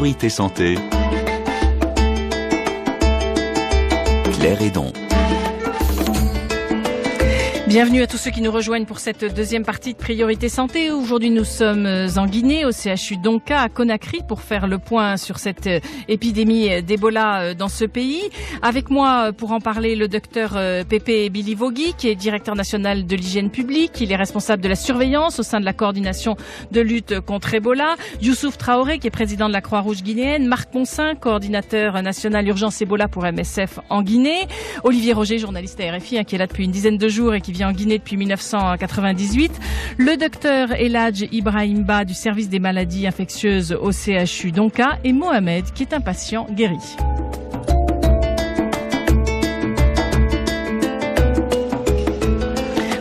Priorité Santé. Claire Hédon. Bienvenue à tous ceux qui nous rejoignent pour cette deuxième partie de Priorité Santé. Aujourd'hui, nous sommes en Guinée, au CHU Donka, à Conakry, pour faire le point sur cette épidémie d'Ebola dans ce pays. Avec moi, pour en parler, le docteur Pépé Bilivogui, qui est directeur national de l'hygiène publique. Il est responsable de la surveillance au sein de la coordination de lutte contre Ebola. Youssouf Traoré, qui est président de la Croix-Rouge guinéenne. Marc Ponsin, coordinateur national urgence Ebola pour MSF en Guinée. Olivier Roger, journaliste à RFI, qui est là depuis une dizaine de jours et qui vient en Guinée depuis 1998. Le docteur Eladj Ibrahimba du service des maladies infectieuses au CHU Donka et Mohamed qui est un patient guéri.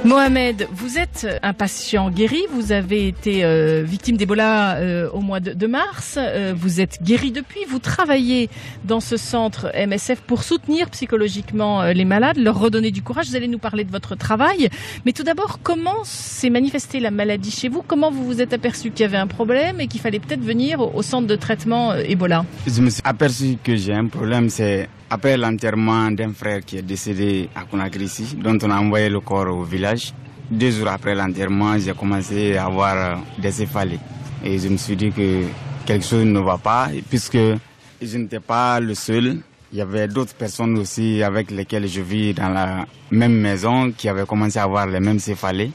Mohamed, vous êtes un patient guéri, vous avez été victime d'Ebola au mois de mars, vous êtes guéri depuis, vous travaillez dans ce centre MSF pour soutenir psychologiquement les malades, leur redonner du courage. Vous allez nous parler de votre travail, mais tout d'abord, comment s'est manifestée la maladie chez vous? Comment vous vous êtes aperçu qu'il y avait un problème et qu'il fallait peut-être venir au centre de traitement Ebola? Je me suis aperçu que j'ai un problème, c'est après l'enterrement d'un frère qui est décédé à Conakry ici, dont on a envoyé le corps au village. 2 jours après l'enterrement, j'ai commencé à avoir des céphalées. Et je me suis dit que quelque chose ne va pas, puisque je n'étais pas le seul. Il y avait d'autres personnes aussi avec lesquelles je vis dans la même maison qui avaient commencé à avoir les mêmes céphalées.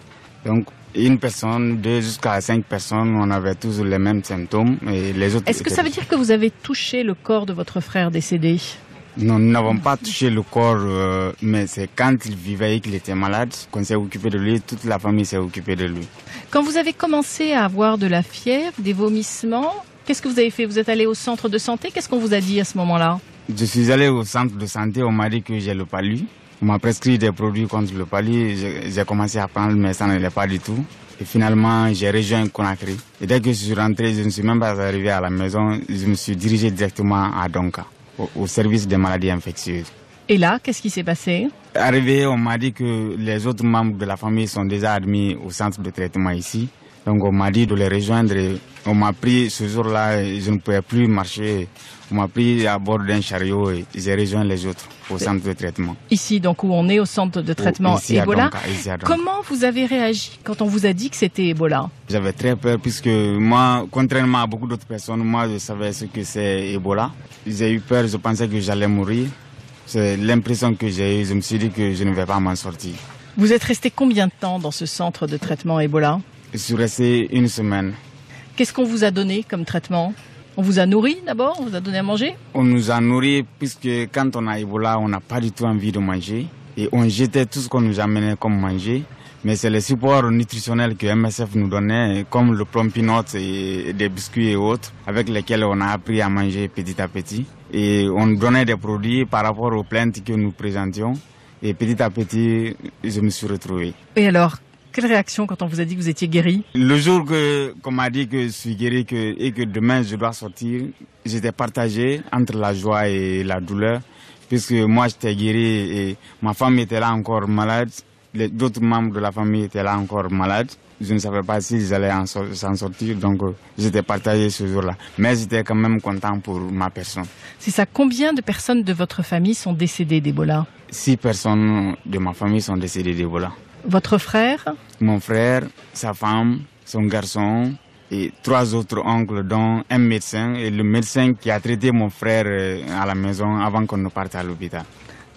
Donc, une personne, 2 jusqu'à 5 personnes, on avait tous les mêmes symptômes. Et les autres. Est-ce que ça veut dire que vous avez touché le corps de votre frère décédé? Non, nous n'avons pas touché le corps, mais c'est quand il vivait et qu'il était malade qu'on s'est occupé de lui, toute la famille s'est occupée de lui. Quand vous avez commencé à avoir de la fièvre, des vomissements, qu'est-ce que vous avez fait? Vous êtes allé au centre de santé? Qu'est-ce qu'on vous a dit à ce moment-là? Je suis allé au centre de santé, on m'a dit que j'ai le palu. On m'a prescrit des produits contre le palu, j'ai commencé à prendre, mais ça n'allait pas du tout. Et finalement, j'ai rejoint Conakry. Et dès que je suis rentré, je ne suis même pas arrivé à la maison, je me suis dirigé directement à Donka, au service des maladies infectieuses. Et là, qu'est-ce qui s'est passé? Arrivé, on m'a dit que les autres membres de la famille sont déjà admis au centre de traitement ici. Donc on m'a dit de les rejoindre. On m'a pris ce jour-là, je ne pouvais plus marcher. On m'a pris à bord d'un chariot et j'ai rejoint les autres au centre de traitement. Ici, donc, où on est au centre de traitement ici Ebola. À Donka. Comment vous avez réagi quand on vous a dit que c'était Ebola? J'avais très peur puisque moi, contrairement à beaucoup d'autres personnes, moi je savais ce que c'est Ebola. J'ai eu peur, je pensais que j'allais mourir. C'est l'impression que j'ai eue, je me suis dit que je ne vais pas m'en sortir. Vous êtes resté combien de temps dans ce centre de traitement Ebola? Je suis resté 1 semaine. Qu'est-ce qu'on vous a donné comme traitement? On vous a nourri d'abord? On vous a donné à manger? On nous a nourri puisque quand on a Ebola, on n'a pas du tout envie de manger. Et on jetait tout ce qu'on nous amenait comme manger. Mais c'est le support nutritionnel que MSF nous donnait, comme le plumpinot et des biscuits et autres, avec lesquels on a appris à manger petit à petit. Et on donnait des produits par rapport aux plaintes que nous présentions. Et petit à petit, je me suis retrouvé. Et alors, quelle réaction quand on vous a dit que vous étiez guéri? Le jour qu'on m'a dit que je suis guéri et que demain je dois sortir, j'étais partagé entre la joie et la douleur, puisque moi j'étais guéri et ma femme était là encore malade, d'autres membres de la famille étaient là encore malades. Je ne savais pas s'ils allaient s'en sortir, donc j'étais partagé ce jour-là. Mais j'étais quand même content pour ma personne. C'est ça, combien de personnes de votre famille sont décédées d'Ebola? 6 personnes de ma famille sont décédées d'Ebola. Votre frère? Mon frère, sa femme, son garçon et 3 autres oncles, dont un médecin et le médecin qui a traité mon frère à la maison avant qu'on ne parte à l'hôpital.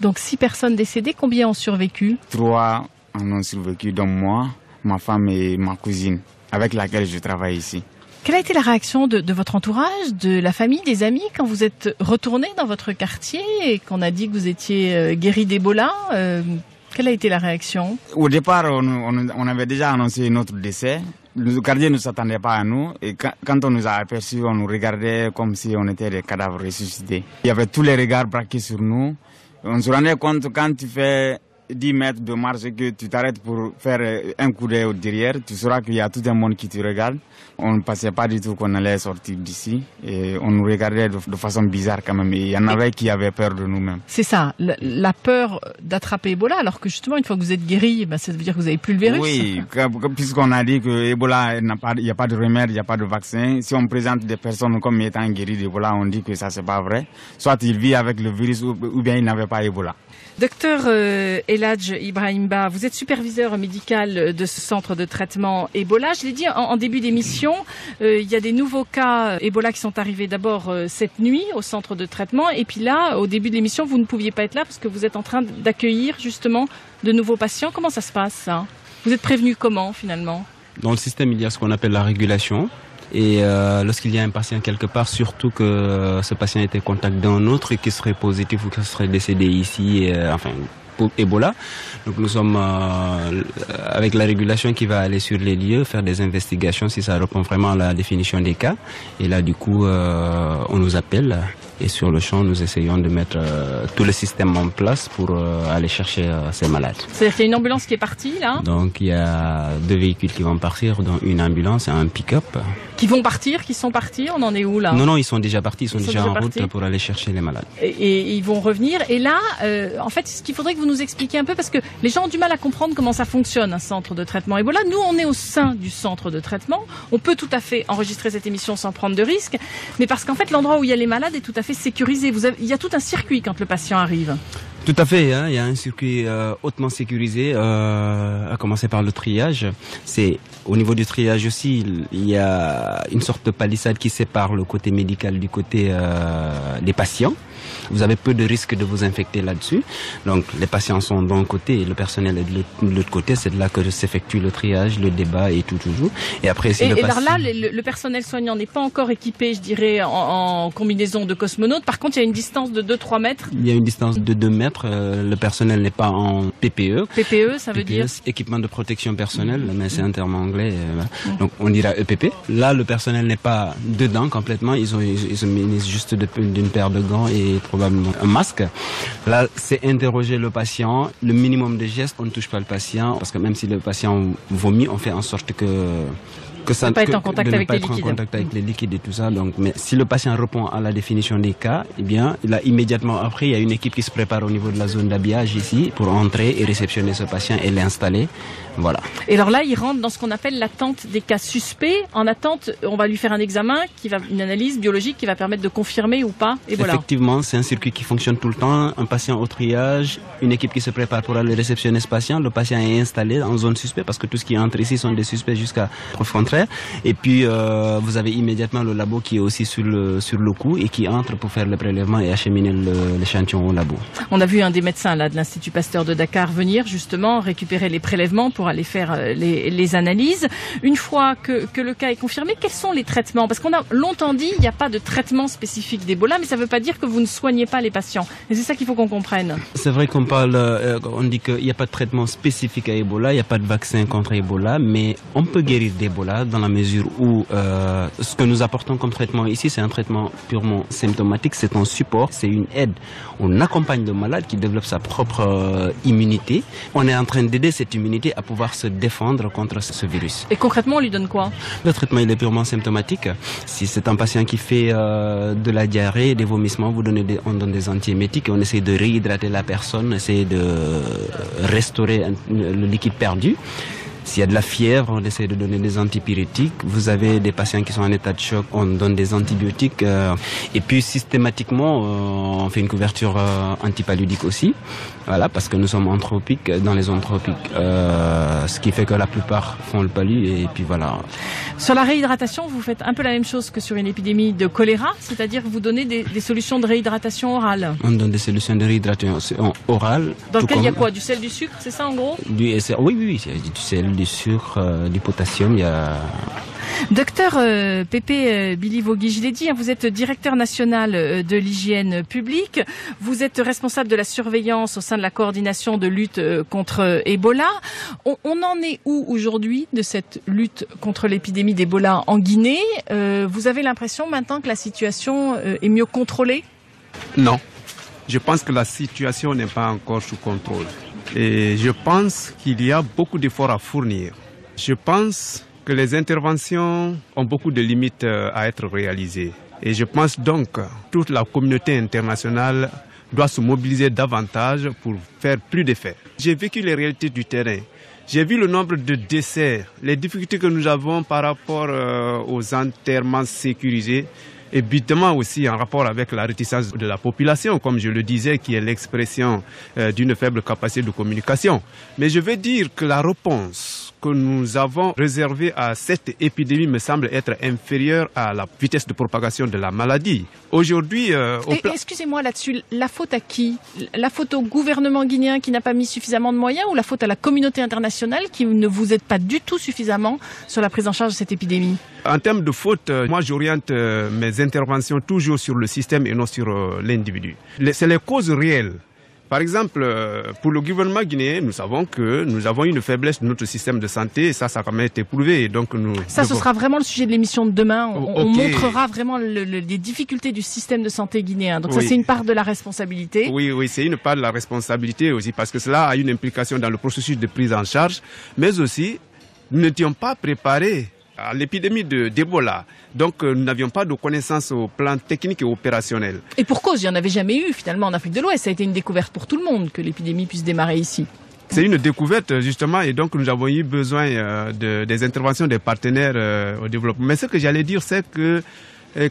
Donc 6 personnes décédées, combien ont survécu? 3 en ont survécu, dont moi, ma femme et ma cousine, avec laquelle je travaille ici. Quelle a été la réaction de votre entourage, de la famille, des amis, quand vous êtes retourné dans votre quartier et qu'on a dit que vous étiez guéri d'Ebola? Quelle a été la réaction? Au départ, on avait déjà annoncé notre décès. Le quartier ne s'attendait pas à nous et quand on nous a aperçus, on nous regardait comme si on était des cadavres ressuscités. Il y avait tous les regards braqués sur nous. On se rendait compte quand tu fais 10 mètres de marche et que tu t'arrêtes pour faire un coup d'œil derrière, tu sauras qu'il y a tout un monde qui te regarde. On ne pensait pas du tout qu'on allait sortir d'ici et on nous regardait de façon bizarre quand même. Et il y en avait qui avaient peur de nous-mêmes. C'est ça, la peur d'attraper Ebola, alors que justement, une fois que vous êtes guéri, ça veut dire que vous n'avez plus le virus. Oui, puisqu'on a dit que Ebola, il n'y a pas de remède, il n'y a pas de vaccin. Si on présente des personnes comme étant guéries d'Ebola, on dit que ça, c'est pas vrai. Soit il vit avec le virus ou bien il n'avait pas Ebola. Docteur Eladj Ibrahimba, vous êtes superviseur médical de ce centre de traitement Ebola. Je l'ai dit en début d'émission, il y a des nouveaux cas Ebola qui sont arrivés d'abord cette nuit au centre de traitement. Et puis là, au début de l'émission, vous ne pouviez pas être là parce que vous êtes en train d'accueillir justement de nouveaux patients. Comment ça se passe, ça? Vous êtes prévenu comment finalement? Dans le système, il y a ce qu'on appelle la régulation. Et lorsqu'il y a un patient quelque part, surtout que ce patient était contact d'un autre et qui serait positif ou qui serait décédé ici, pour Ebola. Donc nous sommes avec la régulation qui va aller sur les lieux, faire des investigations si ça répond vraiment à la définition des cas. Et là, du coup, on nous appelle et sur le champ, nous essayons de mettre tout le système en place pour aller chercher ces malades. C'est-à-dire qu'il y a une ambulance qui est partie, là? Donc il y a 2 véhicules qui vont partir, dont une ambulance et un pick-up. Qui vont partir, qui sont partis? On en est où, là? Non, ils sont déjà partis, ils sont déjà en route pour aller chercher les malades. Et ils vont revenir. Et là, en fait, ce qu'il faudrait que vous nous expliquiez un peu, parce que les gens ont du mal à comprendre comment ça fonctionne, un centre de traitement Ebola. Nous, on est au sein du centre de traitement. On peut tout à fait enregistrer cette émission sans prendre de risques, mais parce qu'en fait, l'endroit où il y a les malades est tout à fait sécurisé. Il y a tout un circuit quand le patient arrive. Tout à fait, il y a un circuit hautement sécurisé, à commencer par le triage. C'est au niveau du triage aussi, il y a une sorte de palissade qui sépare le côté médical du côté des patients. Vous avez peu de risques de vous infecter là-dessus. Donc les patients sont d'un côté et le personnel est de l'autre côté. C'est de là que s'effectue le triage, le débat et tout. Et après, si alors là, le personnel soignant n'est pas encore équipé, je dirais, en combinaison de cosmonaute. Par contre, il y a une distance de 2-3 mètres. Il y a une distance de 2 mètres. Le personnel n'est pas en PPE. PPE, ça veut dire équipement de protection personnelle, mais c'est un terme anglais. Donc on dira EPP. Là, le personnel n'est pas dedans complètement. Ils ont mis juste d'une paire de gants et probablement un masque. Là, c'est interroger le patient. Le minimum de gestes, on ne touche pas le patient parce que même si le patient vomit, on fait en sorte que ça ne pas être en contact avec les liquides et tout ça. Donc, mais si le patient répond à la définition des cas, eh bien, là, immédiatement après, il y a une équipe qui se prépare au niveau de la zone d'habillage ici pour entrer et réceptionner ce patient et l'installer. Voilà. Et alors là, il rentre dans ce qu'on appelle l'attente des cas suspects. En attente, on va lui faire un examen, une analyse biologique qui va permettre de confirmer ou pas Ebola. Effectivement, c'est un circuit qui fonctionne tout le temps. Un patient au triage, une équipe qui se prépare pour aller réceptionner ce patient. Le patient est installé en zone suspecte parce que tout ce qui entre ici sont des suspects jusqu'à preuve contraire. Et puis, vous avez immédiatement le labo qui est aussi sur le coup et qui entre pour faire le prélèvement et acheminer l'échantillon au labo. On a vu un des médecins là de l'Institut Pasteur de Dakar venir justement récupérer les prélèvements pour aller faire les analyses. Une fois que le cas est confirmé, quels sont les traitements? Parce qu'on a longtemps dit qu'il n'y a pas de traitement spécifique d'Ebola, mais ça ne veut pas dire que vous ne soignez pas les patients. Et c'est ça qu'il faut qu'on comprenne. C'est vrai qu'on on dit qu'il n'y a pas de traitement spécifique à Ebola, il n'y a pas de vaccin contre Ebola, mais on peut guérir d'Ebola dans la mesure où ce que nous apportons comme traitement ici, c'est un traitement purement symptomatique, c'est un support, c'est une aide. On accompagne le malade qui développe sa propre immunité. On est en train d'aider cette immunité à pouvoir se défendre contre ce virus. Et concrètement, on lui donne quoi? Le traitement, il est purement symptomatique. Si c'est un patient qui fait de la diarrhée, des vomissements, on donne des antiémétiques et on essaie de réhydrater la personne, essayer de restaurer le liquide perdu. S'il y a de la fièvre, on essaie de donner des antipyrétiques. Vous avez des patients qui sont en état de choc, on donne des antibiotiques. Et puis systématiquement, on fait une couverture antipaludique aussi. Voilà, parce que nous sommes en tropique, dans les zones tropiques. Ce qui fait que la plupart font le palu et puis voilà. Sur la réhydratation, vous faites un peu la même chose que sur une épidémie de choléra, c'est-à-dire que vous donnez des solutions de réhydratation orale. On donne des solutions de réhydratation orale. Dans lequel il y a quoi? Du sel, du sucre, c'est ça en gros? Oui, du sel, du sucre, du potassium, il y a... Docteur Pépé Bilivogui, je l'ai dit, vous êtes directeur national de l'hygiène publique, vous êtes responsable de la surveillance au sein de la coordination de lutte contre Ebola. On en est où aujourd'hui de cette lutte contre l'épidémie d'Ebola en Guinée? Vous avez l'impression maintenant que la situation est mieux contrôlée? Non, je pense que la situation n'est pas encore sous contrôle. Et je pense qu'il y a beaucoup d'efforts à fournir. Je pense que les interventions ont beaucoup de limites à être réalisées. Et je pense donc que toute la communauté internationale doit se mobiliser davantage pour faire plus d'effets. J'ai vécu les réalités du terrain. J'ai vu le nombre de décès, les difficultés que nous avons par rapport aux enterrements sécurisés, évidemment aussi en rapport avec la réticence de la population, comme je le disais, qui est l'expression d'une faible capacité de communication. Mais je veux dire que la réponse que nous avons réservée à cette épidémie me semble être inférieure à la vitesse de propagation de la maladie. Aujourd'hui, excusez-moi là-dessus, la faute à qui? La faute au gouvernement guinéen qui n'a pas mis suffisamment de moyens, ou la faute à la communauté internationale qui ne vous aide pas du tout suffisamment sur la prise en charge de cette épidémie? En termes de faute, moi j'oriente mes interventions toujours sur le système et non sur l'individu. C'est les causes réelles. Par exemple, pour le gouvernement guinéen, nous savons que nous avons une faiblesse de notre système de santé, et ça a quand même été prouvé. Et donc ce sera vraiment le sujet de l'émission de demain. On montrera vraiment les difficultés du système de santé guinéen. Donc ça, c'est une part de la responsabilité. Oui, c'est une part de la responsabilité aussi, parce que cela a une implication dans le processus de prise en charge, mais aussi, nous n'étions pas préparés à l'épidémie d'Ebola. Donc nous n'avions pas de connaissances au plan technique et opérationnel. Et pour cause, il n'y en avait jamais eu finalement en Afrique de l'Ouest. Ça a été une découverte pour tout le monde que l'épidémie puisse démarrer ici. C'est une découverte justement, et donc nous avons eu besoin des interventions des partenaires au développement. Mais ce que j'allais dire, c'est que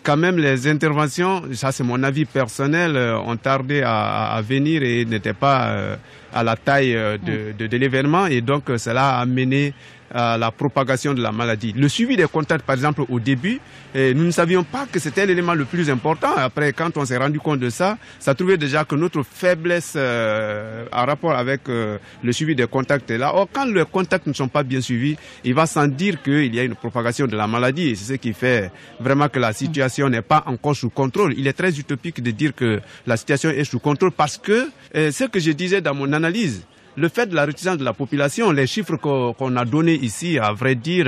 quand même les interventions, ça c'est mon avis personnel, ont tardé à venir et n'étaient pas à la taille de l'événement, et donc cela a amené à la propagation de la maladie. Le suivi des contacts, par exemple, au début, nous ne savions pas que c'était l'élément le plus important. Après, quand on s'est rendu compte de ça, ça trouvait déjà que notre faiblesse en rapport avec le suivi des contacts est là. Or, quand les contacts ne sont pas bien suivis, il va sans dire qu'il y a une propagation de la maladie. Et c'est ce qui fait vraiment que la situation n'est pas encore sous contrôle. Il est très utopique de dire que la situation est sous contrôle, parce que ce que je disais dans mon analyse, le fait de la réticence de la population, les chiffres qu'on a donnés ici, à vrai dire,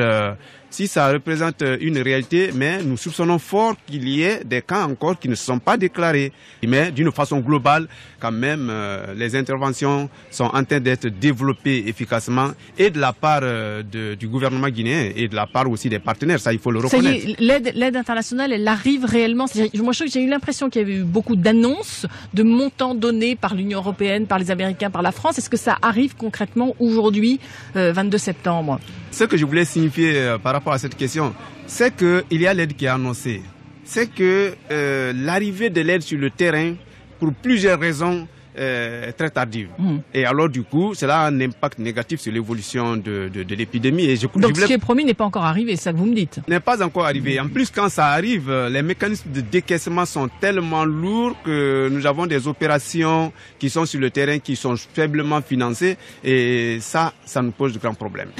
si ça représente une réalité, mais nous soupçonnons fort qu'il y ait des cas encore qui ne se sont pas déclarés. Mais d'une façon globale, quand même, les interventions sont en train d'être développées efficacement, et de la part du gouvernement guinéen et de la part aussi des partenaires, ça il faut le reconnaître. Ça y est, l'aide internationale, elle arrive réellement. Moi, j'ai eu l'impression qu'il y avait eu beaucoup d'annonces, de montants donnés par l'Union européenne, par les Américains, par la France. Est-ce que ça arrive concrètement aujourd'hui, 22 septembre? Ce que je voulais signifier par rapport à cette question, c'est qu'il y a l'aide qui est annoncée. C'est que l'arrivée de l'aide sur le terrain, pour plusieurs raisons, très tardive. Et alors du coup, cela a un impact négatif sur l'évolution de l'épidémie. Et donc ce qui est promis n'est pas encore arrivé, c'est ça que vous me dites? N'est pas encore arrivé. En plus, quand ça arrive, les mécanismes de décaissement sont tellement lourds que nous avons des opérations qui sont sur le terrain, qui sont faiblement financées, et ça nous pose de grands problèmes.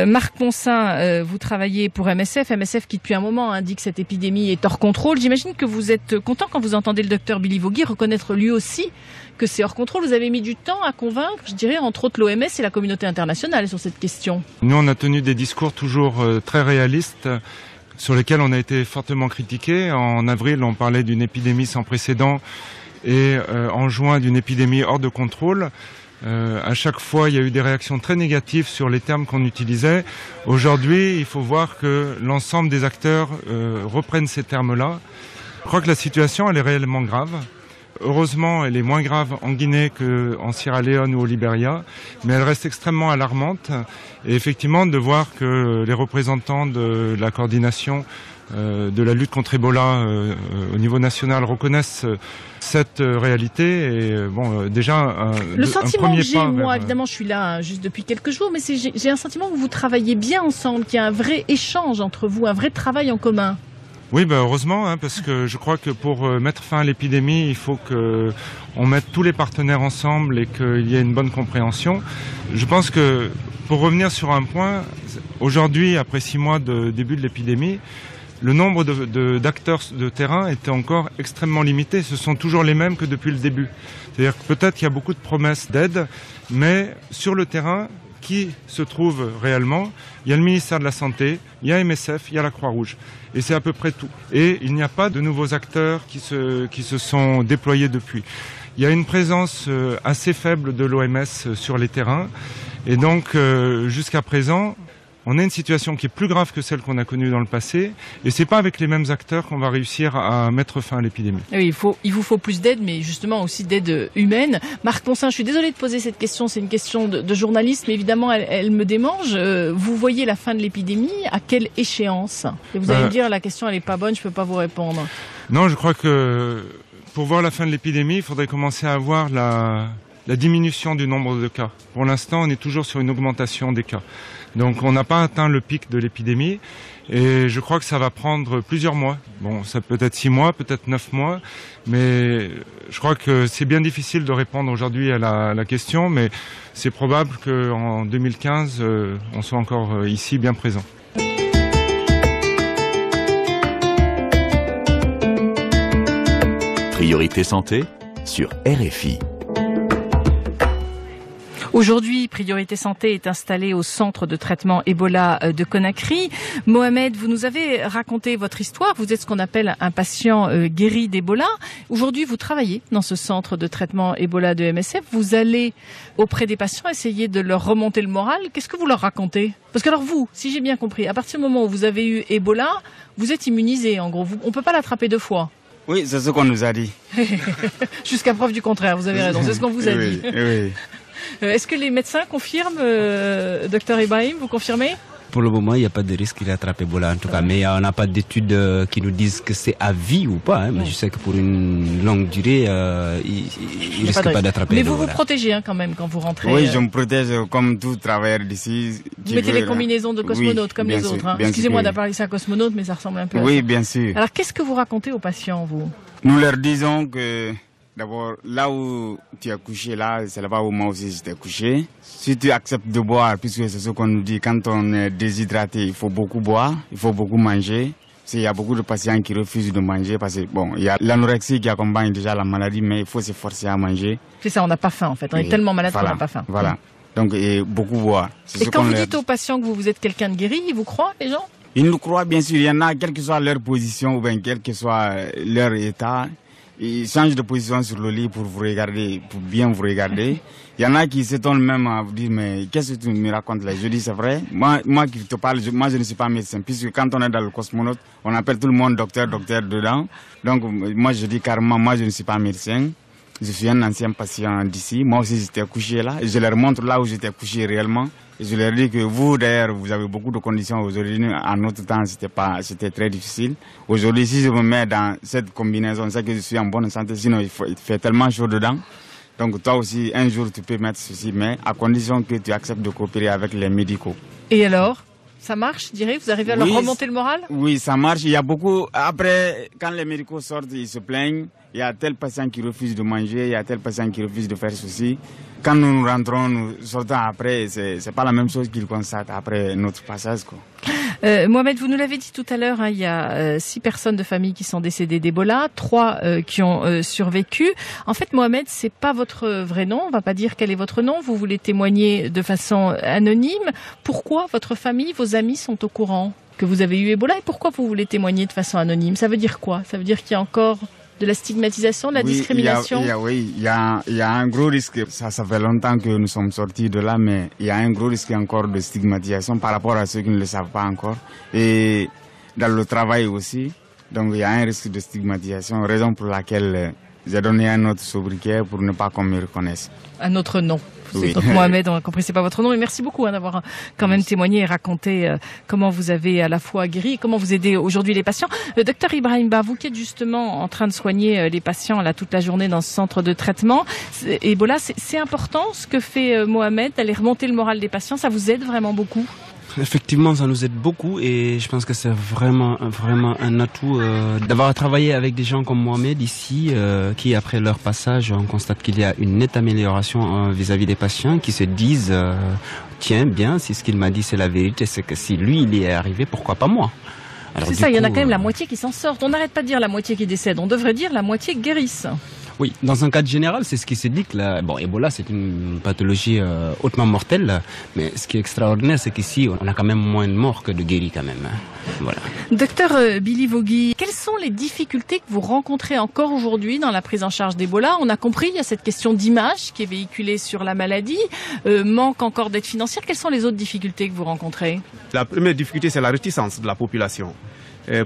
Marc Poncin, vous travaillez pour MSF qui depuis un moment indique que cette épidémie est hors contrôle. J'imagine que vous êtes content quand vous entendez le docteur Billy Vogui reconnaître lui aussi que c'est hors contrôle. Vous avez mis du temps à convaincre, je dirais, entre autres l'OMS et la communauté internationale sur cette question. Nous, on a tenu des discours toujours très réalistes, sur lesquels on a été fortement critiqués. En avril, on parlait d'une épidémie sans précédent, et en juin, d'une épidémie hors de contrôle. À chaque fois, il y a eu des réactions très négatives sur les termes qu'on utilisait. Aujourd'hui, il faut voir que l'ensemble des acteurs reprennent ces termes-là. Je crois que la situation, elle est réellement grave. Heureusement, elle est moins grave en Guinée qu'en Sierra Leone ou au Libéria, mais elle reste extrêmement alarmante. Et effectivement, de voir que les représentants de la coordination de la lutte contre Ebola au niveau national reconnaissent cette réalité, et bon, déjà le sentiment un premier que j'ai, pas moi évidemment je suis là juste depuis quelques jours, mais j'ai un sentiment que vous travaillez bien ensemble, qu'il y a un vrai échange entre vous, un vrai travail en commun. Oui, heureusement, parce que je crois que pour mettre fin à l'épidémie, il faut qu'on mette tous les partenaires ensemble et qu'il y ait une bonne compréhension. Je pense que, pour revenir sur un point, aujourd'hui, après 6 mois de début de l'épidémie, le nombre d'acteurs de terrain était encore extrêmement limité. Ce sont toujours les mêmes que depuis le début. C'est-à-dire que peut-être qu'il y a beaucoup de promesses d'aide, mais sur le terrain, qui se trouve réellement. Il y a le ministère de la Santé, il y a MSF, il y a la Croix-Rouge. Et c'est à peu près tout. Et il n'y a pas de nouveaux acteurs qui se sont déployés depuis. Il y a une présence assez faible de l'OMS sur les terrains. Et donc, jusqu'à présent, on a une situation qui est plus grave que celle qu'on a connue dans le passé. Et c'est pas avec les mêmes acteurs qu'on va réussir à mettre fin à l'épidémie. Oui, il vous faut plus d'aide, mais justement aussi d'aide humaine. Marc Poncin, je suis désolée de poser cette question. C'est une question de journaliste, mais évidemment, elle me démange. Vous voyez la fin de l'épidémie à quelle échéance? Et vous allez me dire, la question, elle est pas bonne, je peux pas vous répondre. Non, je crois que pour voir la fin de l'épidémie, il faudrait commencer à voir la diminution du nombre de cas. Pour l'instant, on est toujours sur une augmentation des cas. Donc on n'a pas atteint le pic de l'épidémie et je crois que ça va prendre plusieurs mois. Bon, ça peut être 6 mois, peut-être 9 mois, mais je crois que c'est bien difficile de répondre aujourd'hui à la question, mais c'est probable qu'en 2015, on soit encore ici bien présent. Priorité santé sur RFI. Aujourd'hui, Priorité Santé est installée au centre de traitement Ebola de Conakry. Mohamed, vous nous avez raconté votre histoire. Vous êtes ce qu'on appelle un patient guéri d'Ebola. Aujourd'hui, vous travaillez dans ce centre de traitement Ebola de MSF. Vous allez auprès des patients essayer de leur remonter le moral. Qu'est-ce que vous leur racontez? Parce que alors vous, si j'ai bien compris, à partir du moment où vous avez eu Ebola, vous êtes immunisé en gros. On ne peut pas l'attraper 2 fois. Oui, c'est ce qu'on nous a dit. Jusqu'à preuve du contraire, vous avez raison. C'est ce qu'on vous a dit. Oui. Est-ce que les médecins confirment, Dr Ibrahim, vous confirmez? Pour le moment, il n'y a pas de risque qu'il attrape Ebola en tout cas, mais on n'a pas d'études qui nous disent que c'est à vie ou pas. Mais je sais que pour une longue durée, il risque pas d'attraper Ebola. Mais vous vous protégez quand même quand vous rentrez. Oui, je me protège comme tout travailleur d'ici. Vous mettez les combinaisons de cosmonautes comme les autres. Excusez-moi d'appeler ça cosmonaute, mais ça ressemble un peu à ça. Oui, bien sûr. Alors qu'est-ce que vous racontez aux patients, vous? Nous leur disons que d'abord, là où tu es couché, là, c'est là-bas où moi aussi j'étais couché. Si tu acceptes de boire, puisque c'est ce qu'on nous dit, quand on est déshydraté, il faut beaucoup boire, il faut beaucoup manger. Il y a beaucoup de patients qui refusent de manger parce que, bon, il y a l'anorexie qui accompagne déjà la maladie, mais il faut se forcer à manger. C'est ça, on n'a pas faim en fait. On est tellement malade qu'on n'a pas faim. Voilà. Donc, beaucoup boire. Et quand vous dites aux patients que vous êtes quelqu'un de guéri, ils vous croient, les gens? Ils nous croient, bien sûr. Il y en a, quelle que soit leur position ou bien quel que soit leur état. Ils changent de position sur le lit pour vous regarder, pour bien vous regarder. Il y en a qui s'étonnent même à vous dire, mais qu'est-ce que tu me racontes là? Je dis, c'est vrai. Moi qui te parle, moi je ne suis pas médecin, puisque quand on est dans le cosmonaute, on appelle tout le monde docteur dedans. Donc, moi je dis carrément, moi je ne suis pas médecin. Je suis un ancien patient d'ici. Moi aussi j'étais couché là. Je leur montre là où j'étais couché réellement. Et je leur dis que vous, d'ailleurs, vous avez beaucoup de conditions aujourd'hui. En notre temps, c'était très difficile. Aujourd'hui, si je me mets dans cette combinaison, c'est que je suis en bonne santé. Sinon, il fait tellement chaud dedans. Donc, toi aussi, un jour, tu peux mettre ceci, mais à condition que tu acceptes de coopérer avec les médicaux. Et alors? Ça marche, je dirais? Vous arrivez à leur remonter le moral? Oui, ça marche. Il y a beaucoup. Après, quand les médicaux sortent, ils se plaignent. Il y a tel patient qui refuse de manger, il y a tel patient qui refuse de faire ceci. Quand nous rentrons, nous sortons après, c'est pas la même chose qu'ils constatent après notre passage, quoi. Mohamed, vous nous l'avez dit tout à l'heure, il y a 6 personnes de famille qui sont décédées d'Ebola, 3 qui ont survécu. En fait, Mohamed, c'est pas votre vrai nom. On va pas dire quel est votre nom. Vous voulez témoigner de façon anonyme. Pourquoi votre famille, vos amis sont au courant que vous avez eu Ebola et pourquoi vous voulez témoigner de façon anonyme? Ça veut dire quoi? Ça veut dire qu'il y a encore de la stigmatisation, de la discrimination? Il y a un gros risque. Ça fait longtemps que nous sommes sortis de là, mais il y a un gros risque encore de stigmatisation par rapport à ceux qui ne le savent pas encore. Et dans le travail aussi. Donc il y a un risque de stigmatisation, raison pour laquelle j'ai donné un autre sobriquet pour ne pas qu'on me reconnaisse. Un autre nom. Oui. Donc Mohamed, on a compris, c'est pas votre nom, mais merci beaucoup d'avoir quand même témoigné et raconté comment vous avez à la fois guéri et comment vous aidez aujourd'hui les patients. Docteur Ibrahim Ba, vous qui êtes justement en train de soigner les patients là toute la journée dans ce centre de traitement Ebola, c'est important ce que fait Mohamed, d'aller remonter le moral des patients, ça vous aide vraiment beaucoup? Effectivement, ça nous aide beaucoup et je pense que c'est vraiment un atout d'avoir travaillé avec des gens comme Mohamed ici qui, après leur passage, on constate qu'il y a une nette amélioration vis-à-vis des patients qui se disent tiens, bien, si ce qu'il m'a dit c'est la vérité, c'est que si lui il y est arrivé, pourquoi pas moi? C'est ça, il y en a quand même la moitié qui s'en sortent. On n'arrête pas de dire la moitié qui décède, on devrait dire la moitié guérisse. Oui, dans un cadre général, c'est ce qui se dit que Ebola, c'est une pathologie hautement mortelle, mais ce qui est extraordinaire, c'est qu'ici, on a quand même moins de morts que de guéris quand même. Voilà. Docteur Billy Vogui, quelles sont les difficultés que vous rencontrez encore aujourd'hui dans la prise en charge d'Ebola? On a compris, il y a cette question d'image qui est véhiculée sur la maladie, manque encore d'aide financière. Quelles sont les autres difficultés que vous rencontrez? La première difficulté, c'est la réticence de la population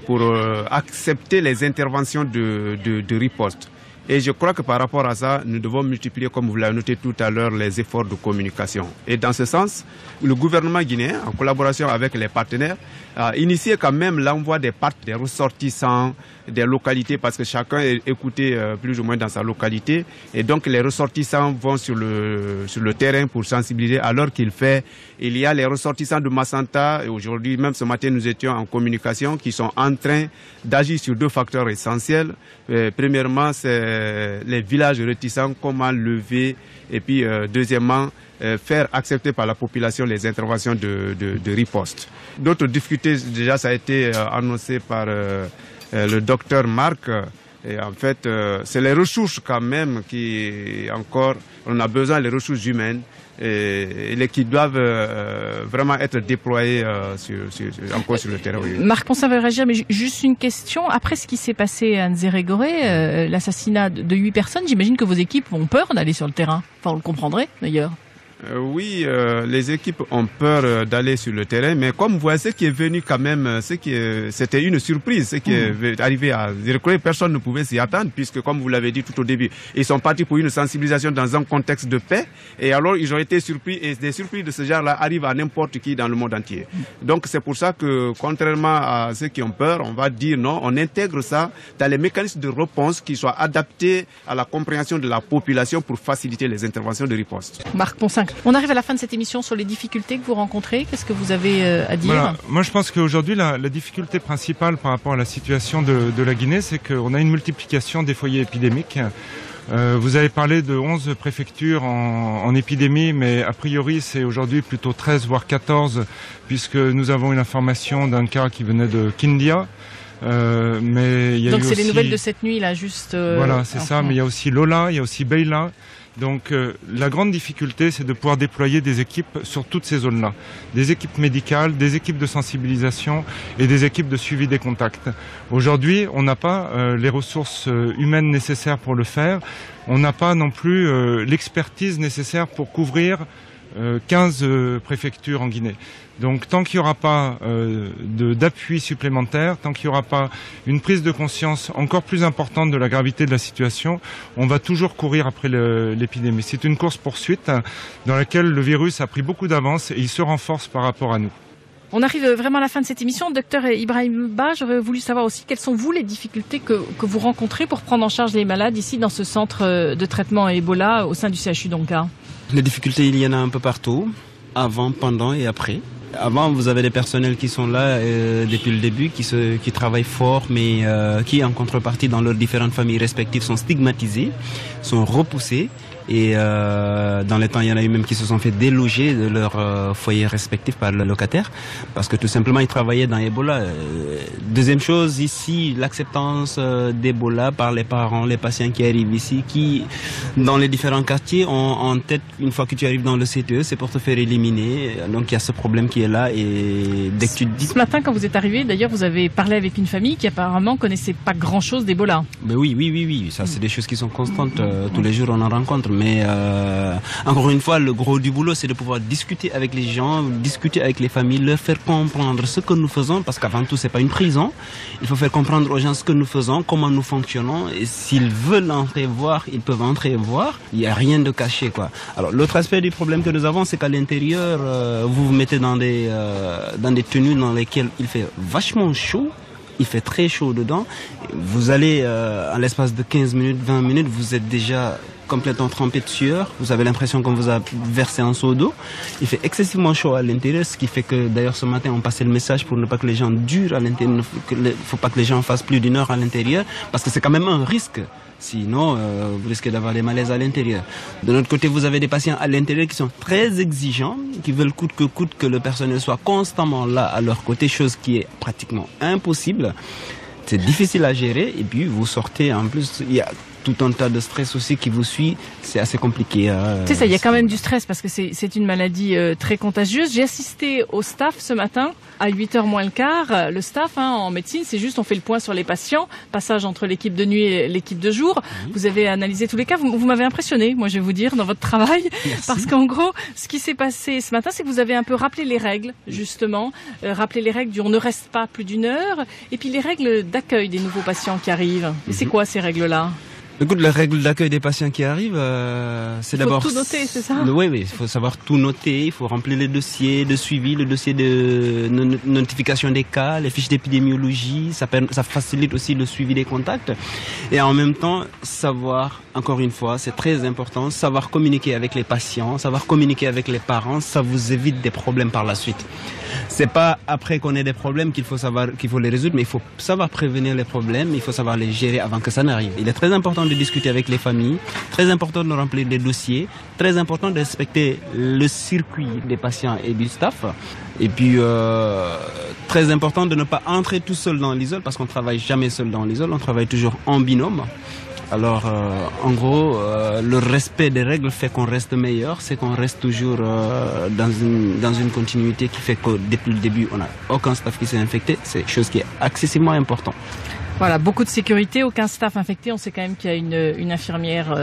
pour accepter les interventions de riposte. Et je crois que par rapport à ça, nous devons multiplier, comme vous l'avez noté tout à l'heure, les efforts de communication. Et dans ce sens, le gouvernement guinéen, en collaboration avec les partenaires, a initié quand même l'envoi des ressortissants des localités, parce que chacun est écouté plus ou moins dans sa localité. Et donc les ressortissants vont sur le terrain pour sensibiliser. Alors il y a les ressortissants de Massanta, et aujourd'hui, même ce matin, nous étions en communication, qui sont en train d'agir sur 2 facteurs essentiels. Premièrement, c'est les villages réticents, comment lever, et puis deuxièmement, faire accepter par la population les interventions de riposte. D'autres difficultés, déjà ça a été annoncé par le docteur Marc. Et en fait, c'est les ressources quand même on a besoin des ressources humaines et qui doivent vraiment être déployées encore sur le terrain. Marc Ponsard veut réagir, mais juste une question. Après ce qui s'est passé à Nzérégouré, l'assassinat de 8 personnes, j'imagine que vos équipes ont peur d'aller sur le terrain. Enfin, on le comprendrait d'ailleurs. Oui, les équipes ont peur d'aller sur le terrain, mais comme vous voyez, ce qui est venu quand même, c'était une surprise, ce qui est arrivé à Nzérégouré, personne ne pouvait s'y attendre, puisque comme vous l'avez dit tout au début, ils sont partis pour une sensibilisation dans un contexte de paix, et alors ils ont été surpris, et des surprises de ce genre-là arrivent à n'importe qui dans le monde entier. Donc c'est pour ça que, contrairement à ceux qui ont peur, on va dire non, on intègre ça dans les mécanismes de réponse qui soient adaptés à la compréhension de la population pour faciliter les interventions de riposte. Marc Ponsard, on arrive à la fin de cette émission sur les difficultés que vous rencontrez. Qu'est-ce que vous avez à dire? Voilà. Moi, je pense qu'aujourd'hui, la difficulté principale par rapport à la situation de la Guinée, c'est qu'on a une multiplication des foyers épidémiques. Vous avez parlé de 11 préfectures en épidémie, mais a priori, c'est aujourd'hui plutôt 13, voire 14, puisque nous avons une information d'un cas qui venait de Kindia. Mais il y a Donc eu c'est aussi... les nouvelles de cette nuit, là, juste... Voilà, c'est ça, mais il y a aussi Lola, il y a aussi Beila. Donc la grande difficulté, c'est de pouvoir déployer des équipes sur toutes ces zones-là. Des équipes médicales, des équipes de sensibilisation et des équipes de suivi des contacts. Aujourd'hui, on n'a pas les ressources humaines nécessaires pour le faire. On n'a pas non plus l'expertise nécessaire pour couvrir 15 préfectures en Guinée. Donc tant qu'il n'y aura pas d'appui supplémentaire, tant qu'il n'y aura pas une prise de conscience encore plus importante de la gravité de la situation, on va toujours courir après l'épidémie. C'est une course-poursuite dans laquelle le virus a pris beaucoup d'avance et il se renforce par rapport à nous. On arrive vraiment à la fin de cette émission. Docteur Ibrahim Ba, j'aurais voulu savoir aussi quelles sont vous les difficultés que vous rencontrez pour prendre en charge les malades ici dans ce centre de traitement Ebola au sein du CHU Donka. Les difficultés, il y en a un peu partout, avant, pendant et après. Avant, vous avez des personnels qui sont là depuis le début, qui travaillent fort, mais qui, en contrepartie, dans leurs différentes familles respectives, sont stigmatisés, sont repoussés. Et dans les temps, il y en a eu même qui se sont fait déloger de leur foyer respectif par le locataire, parce que tout simplement, ils travaillaient dans Ebola. Deuxième chose, ici, l'acceptance d'Ebola par les parents, les patients qui arrivent ici, qui, dans les différents quartiers, ont en tête, une fois que tu arrives dans le CTE, c'est pour te faire éliminer. Donc, il y a ce problème qui est là. Et dès que tu te dis... Ce matin, quand vous êtes arrivé, d'ailleurs, vous avez parlé avec une famille qui apparemment connaissait pas grand-chose d'Ebola. Ben oui. Ça, c'est des choses qui sont constantes. Tous les jours, on en rencontre. Mais encore une fois, le gros du boulot, c'est de pouvoir discuter avec les gens, discuter avec les familles, leur faire comprendre ce que nous faisons, parce qu'avant tout, c'est pas une prison. Il faut faire comprendre aux gens ce que nous faisons, comment nous fonctionnons, et s'ils veulent entrer voir, ils peuvent entrer et voir. Il n'y a rien de caché, quoi. Alors, l'autre aspect du problème que nous avons, c'est qu'à l'intérieur, vous vous mettez dans des tenues dans lesquelles il fait vachement chaud. Il fait très chaud dedans. Vous allez, en l'espace de 15 minutes, 20 minutes, vous êtes déjà complètement trempé de sueur. Vous avez l'impression qu'on vous a versé un seau d'eau. Il fait excessivement chaud à l'intérieur, ce qui fait que, d'ailleurs, ce matin, on passait le message pour ne pas que les gens durent à l'intérieur. Il ne faut pas que les gens fassent plus d'une heure à l'intérieur, parce que c'est quand même un risque. Sinon, vous risquez d'avoir des malaises à l'intérieur. De notre côté, vous avez des patients à l'intérieur qui sont très exigeants, qui veulent coûte que le personnel soit constamment là à leur côté, chose qui est pratiquement impossible. C'est difficile à gérer, et puis vous sortez, en plus, il y a tout un tas de stress aussi qui vous suit. C'est assez compliqué. Tu sais, ça, il y a quand même du stress parce que c'est une maladie très contagieuse. J'ai assisté au staff ce matin à 8h moins le quart. Le staff en médecine, c'est juste on fait le point sur les patients, passage entre l'équipe de nuit et l'équipe de jour. Vous avez analysé tous les cas. Vous m'avez impressionné, moi je vais vous dire, dans votre travail. Merci. Parce qu'en gros, ce qui s'est passé ce matin, c'est que vous avez un peu rappelé les règles, justement. Rappelé les règles du on ne reste pas plus d'1 heure. Et puis les règles d'accueil des nouveaux patients qui arrivent. Et c'est quoi ces règles-là? Écoute, la règle d'accueil des patients qui arrivent, c'est d'abord... Il faut tout noter, c'est ça? Oui, il faut savoir tout noter, il faut remplir les dossiers de suivi, le dossier de notification des cas, les fiches d'épidémiologie, ça facilite aussi le suivi des contacts. Et en même temps, savoir, encore une fois, c'est très important, savoir communiquer avec les patients, savoir communiquer avec les parents, ça vous évite des problèmes par la suite. C'est pas après qu'on ait des problèmes qu'il faut les résoudre, mais il faut savoir prévenir les problèmes, il faut savoir les gérer avant que ça n'arrive. Il est très important de discuter avec les familles, très important de remplir des dossiers, très important de respecter le circuit des patients et du staff. Et puis, très important de ne pas entrer tout seul dans l'isole, parce qu'on travaille jamais seul dans l'isole, on travaille toujours en binôme. Alors, en gros, le respect des règles fait qu'on reste meilleur, c'est qu'on reste toujours dans une continuité qui fait que depuis le début, on n'a aucun staff qui s'est infecté. C'est quelque chose qui est excessivement important. Voilà, beaucoup de sécurité, aucun staff infecté. On sait quand même qu'il y a une infirmière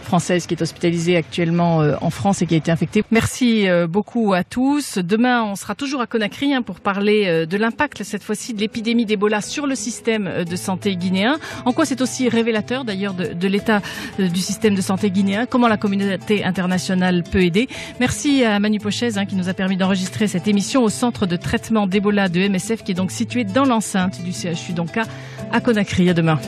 française qui est hospitalisée actuellement en France et qui a été infectée. Merci beaucoup à tous. Demain, on sera toujours à Conakry pour parler de l'impact, cette fois-ci, de l'épidémie d'Ebola sur le système de santé guinéen. En quoi c'est aussi révélateur, d'ailleurs, de l'état du système de santé guinéen. Comment la communauté internationale peut aider. Merci à Manu Pochez qui nous a permis d'enregistrer cette émission au centre de traitement d'Ebola de MSF, qui est donc situé dans l'enceinte du CHU Donka à Conakry. À demain.